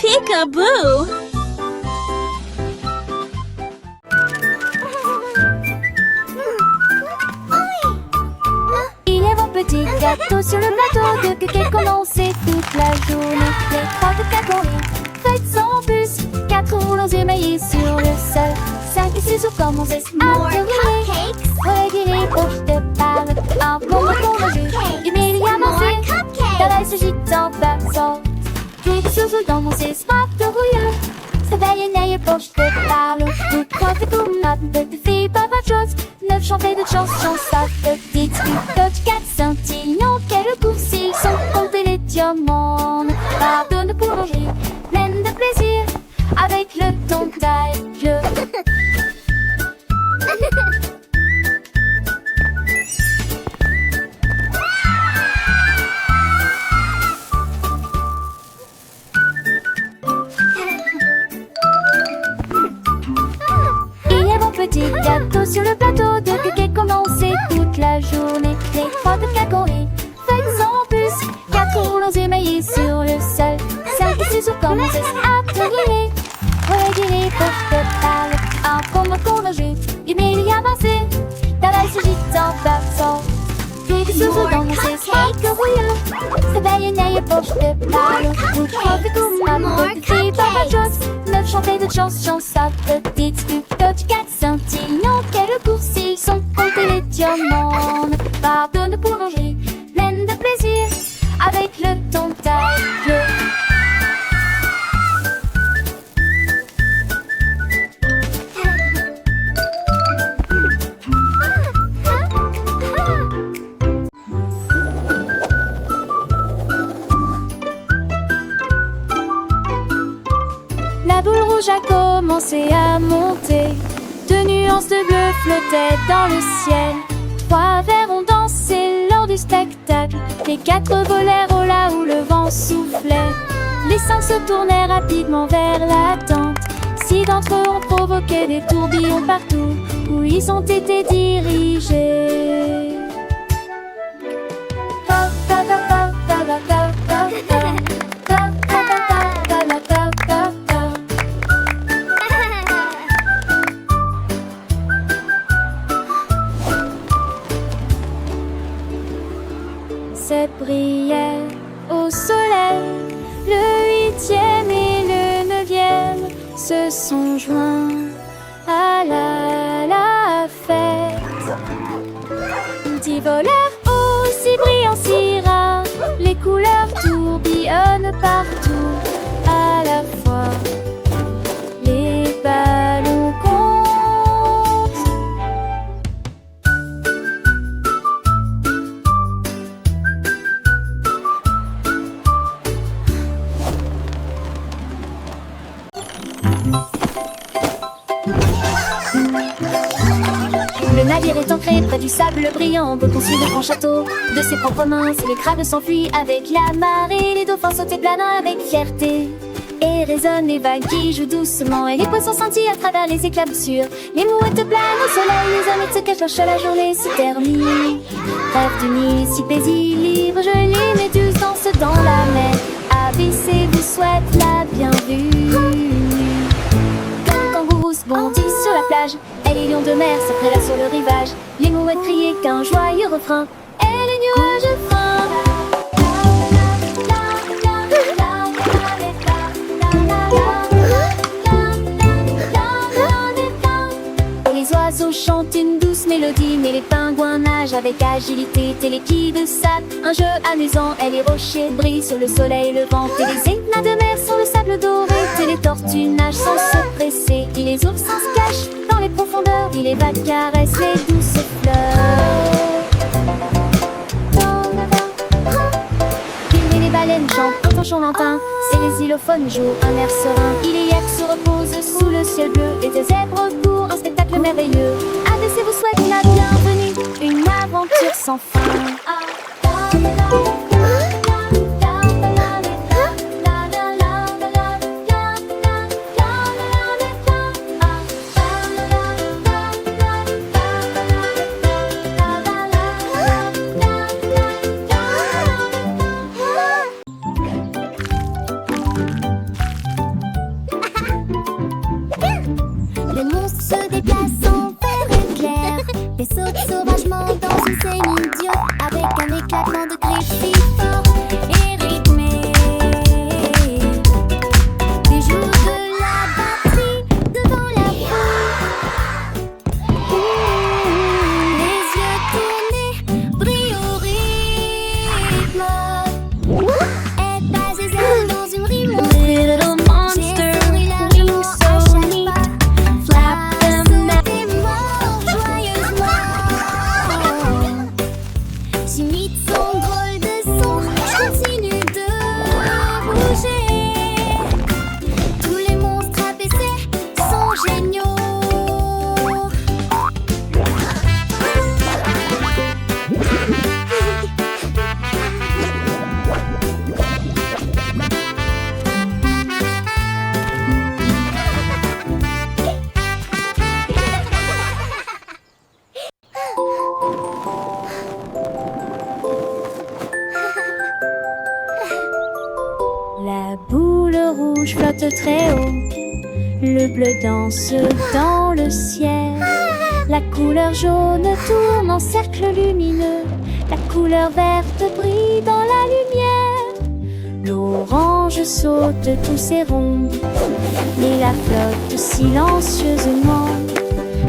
Peekaboo! Il est mon petit gâteau sur le plateau de cake commencé toute la journée. Les trois de cacahuètes, faites sans puce, 4 roulons émaillés sur le sol. 5 et 6 jours commencent à tourner. Regarder poches de balle, un bon pour le jus. Il m'est avancé, car elle se gîte en passant. Tout sous dans mon smart de rouilleur. Ça veille et poche de balle. Vous croyez tout notre petite fille, pas de chose. 9 chantées de chansons, sa petite coach 4 scintillants, quelle course ils sont, comptez les diamants. Pardonne pour manger, pleine de plaisir, avec le ton tailleux. Petit gâteau sur le plateau de cake commencé toute la journée. Les trois de cacahuètes, faites sans puce, 4 roulons émaillés sur le sol. 5 et 6 jours commencent à tourner. Regarder poches de balle, un combo pour le jus. Il m'est avancé, car elle se gîte en passant. Puis des sous dans mon smart de rouilleur. Ça veille et poche de balle. Vous croyez tout ma petite fille, pas de chose. 9 chantées de chansons, sa petite coach 4 scintillants, quelle course ils sont, comptez les diamants. Pardonne pour manger, pleine de plaisir, avec le ton tailleux. La boule rouge a commencé à monter. 2 nuances de bleu flottaient dans le ciel. 3 vers ont dansé lors du spectacle. Les 4 volèrent au là où le vent soufflait. Les 5 se tournaient rapidement vers la tente. 6 d'entre eux ont provoqué des tourbillons partout où ils ont été dirigés. Sept brillaient au soleil, le 8e et le 9e se sont joints à la fête. 10 voleurs aussi brillants, si rares, les couleurs tourbillonnent partout à la fois. Les ballons comptent. Le navire est ancré près du sable brillant, on peut construire de grands châteaux de ses propres mains. Si les crabes s'enfuient avec la marée, les dauphins sautent et planent avec fierté. Et résonnent les vagues qui jouent doucement, et les poissons scintillent à travers les éclaboussures. Les mouettes planent au soleil, les hommes se cachent lorsque la journée se termine. Rêve d'une île si paisible, libre, je les méduses dansent dans la mer. ABC vous souhaite la bienvenue. Kangourous bondissent sur la plage, et les lions de mer se prélasent sur le rivage. Les mouettes criaient qu'un joyeux refrain, et les nuages freinent. Les oiseaux chantent une douce mélodie, mais les pingouins nagent avec agilité. Téléquide sable, un jeu amusant, et les rochers brillent sur le soleil levant. Et les éclats de mer sur le sable doré, et les tortues nagent sans se presser. Et les oursins se cachent dans les profondeurs, et les vagues caressent les douces fleurs. Et les baleines chantent en chant lointain, et les xylophones jouent un air serein. Et les yaks se reposent sous le ciel bleu, et des zèbres courent un spectacle merveilleux. ABC vous souhaite la bienvenue, une aventure sans fin. La boule rouge flotte très haut, le bleu danse dans le ciel. La couleur jaune tourne en cercle lumineux, la couleur verte brille dans la lumière. L'orange saute tous ses ronds, et la flotte silencieusement.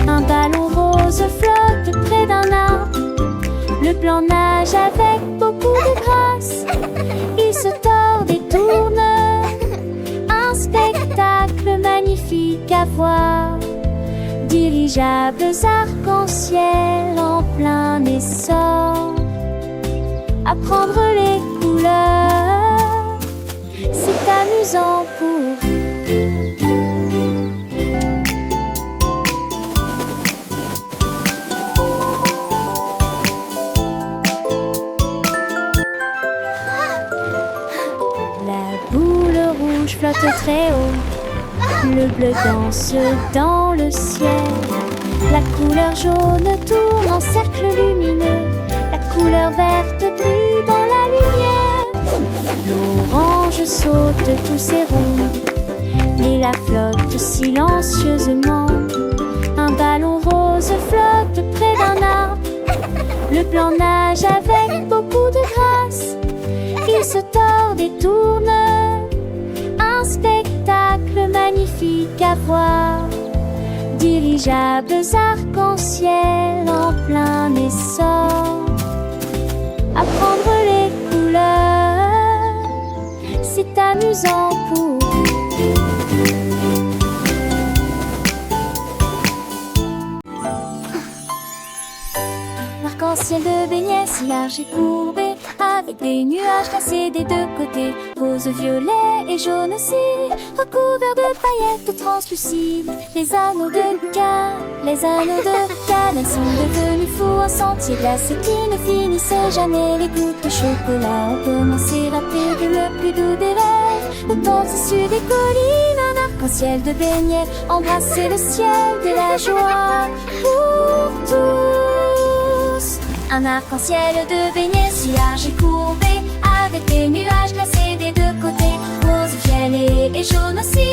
Un ballon rose flotte près d'un arbre, le blanc nage avec beaucoup de grâce. Il se tord et tourne, un spectacle magnifique à voir. Dirigeables arc-en-ciel en plein essor. Apprendre les couleurs, c'est amusant pour La boule rouge flotte très haut, le bleu danse dans le ciel. La couleur jaune tourne en cercle lumineux, la couleur verte brille dans la lumière. L'orange saute tous ses ronds, et la flotte silencieusement. Un ballon rose flotte près d'un arbre, le blanc nage avec beaucoup de grâce. Il se tord et tourne, un spectacle magnifique à voir. Dirigeables arc-en-ciel en plein essor. Apprendre les couleurs, c'est amusant pour L'arc-en-ciel de beignets si large et courbé, avec des nuages glacés des deux côtés, rose, violet et jaune aussi, recouverts de paillettes translucides. Les anneaux de cannelle sont devenus fous, un sentier glacé qui ne finissait jamais. Les gouttes de chocolat ont commencé à périr le plus doux des rêves. Au-dessus des collines, un arc-en-ciel de beignets embrassait le ciel de la joie pour tous. Un arc-en-ciel de beignets si large et courbé, avec des nuages glacés des deux côtés, rose, violet et jaune aussi,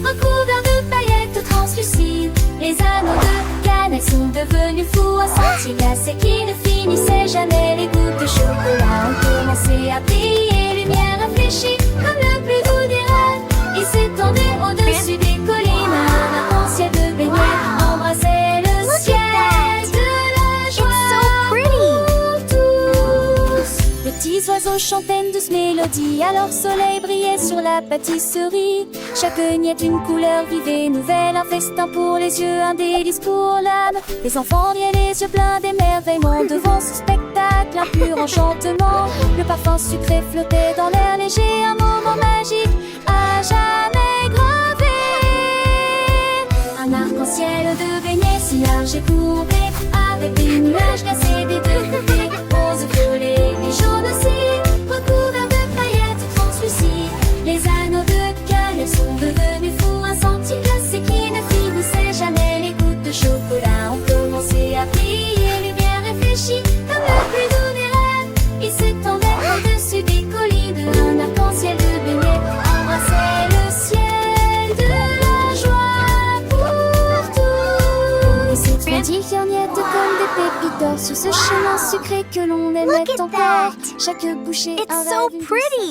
recouverts de paillettes translucides. Les anneaux de cannelle sont devenus fous, un sentier glacé qui ne finissait jamais. Les gouttes de chocolat ont commencé à briller, lumière réfléchie comme le plus doux des rêves. Il s'étendait au-dessus des collines, un arc-en-ciel de beignets embrassait le ciel de la joie. Petits oiseaux chantaient une douce mélodie, alors soleil brillait sur la pâtisserie. Chaque miette une couleur vivait nouvelle, un festin pour les yeux, un délice pour l'âme. Les enfants riaient les yeux pleins d'émerveillement devant ce spectacle, un pur enchantement. Le parfum sucré flottait dans l'air léger, un moment magique à jamais gravé. Un arc-en-ciel de beignets si large et courbé, avec des nuages glacés des deux côtés, rose, violet et jaune aussi, recouverts de paillettes translucides. Les anneaux de cannelle sont devenus fous, un sentier glacé qui ne finissait jamais. Les gouttes de chocolat ont commencé à briller, lumière réfléchie comme le plus doux des rêves. Il s'étendait au-dessus des collines, un arc-en-ciel de beignets embrassait le ciel de la joie pour tous. Et ces petits miettes comme des pépites d'or sur ce chemin sucré que l'on aimait encore. Chaque bouchée It's un so rêve, une pretty.